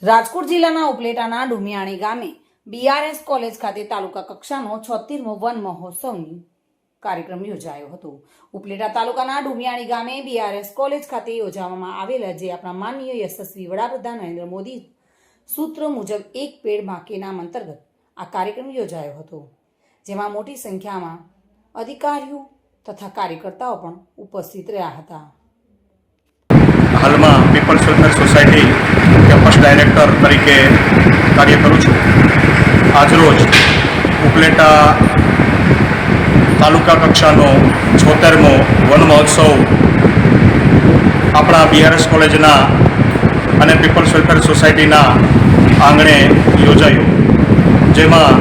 રાજકોટ જિલ્લાના ઉપલેટાના ડુમિયાણી ગામે BRS college ખાતે તાલુકા કક્ષાનો 76મો વન મહોત્સવનો કાર્યક્રમ યોજાયો હતો। ઉપલેટા તાલુકાના ડુમિયાણી ગામે બીઆરએસ કોલેજ ખાતે યોજવામાં આવેલા જે આપણા માનનીય યશસ્વી વડાપ્રધાન નરેન્દ્ર મોદી સૂત્ર મુજબ એક પેડ માં કે નામ અંતર્ગત આ કાર્યક્રમ યોજાયો હતો, જેમાં મોટી સંખ્યામાં અધિકારીઓ તથા કાર્યકર્તાઓ પણ ઉપસ્થિત રહ્યા હતા। હાલમાં people's welfare society campus director તરીકે કાર્ય કરું છું। આજરોજ ઉપલેટા તાલુકા કક્ષાનો 76મો વન મહોત્સવ આપણા બીઆરએસ કોલેજના અને પીપલ્સ વેલફેર સોસાયટીના આંગણે યોજાયો, જેમાં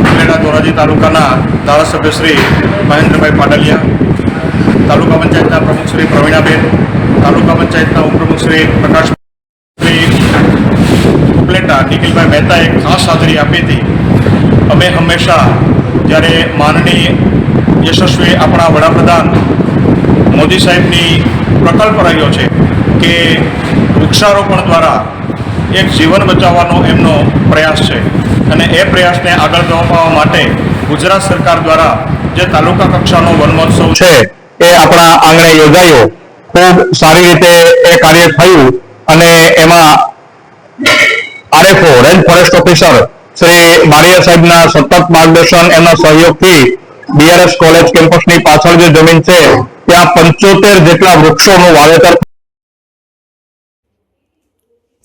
ઉપલેટા ધોરાજી તાલુકાના ધારાસભ્ય શ્રી મહેન્દ્રભાઈ પાડલિયા, તાલુકા પંચાયતના પ્રમુખ શ્રી પ્રવીણાબેન, તાલુકા પંચાયતના ઉપપ્રમુખ શ્રી પ્રકાશ, શ્રી ઉપલેટા નિખિલભાઈ મહેતાએ ખાસ હાજરી આપી હતી। અમે હંમેશા જ્યારે માનનીય યશસ્વી આપણા વડાપ્રધાન મોદી સાહેબની પ્રકલ્પ રહ્યો છે કે વૃક્ષારોપણ દ્વારા એક જીવન બચાવવાનો એમનો પ્રયાસ છે અને એ પ્રયાસને આગળ ધપાવવા માટે ગુજરાત સરકાર દ્વારા જે તાલુકા કક્ષાનો વન મહોત્સવ છે એ આપણા આંગણે યોજાયો। ખૂબ સારી રીતે એ કાર્ય થયું અને એમાં RFO range forest officer Shri Bariya સાહેબના સતત માર્ગદર્શન, એમના સહયોગથી બીઆરએસ કોલેજ કેમ્પસની પાછળ જે જમીન છે ત્યાં 75 જેટલા વૃક્ષોનું વાવેતર।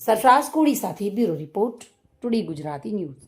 સરફરાઝ કોડી સાથે bureau report, today Gujarati news.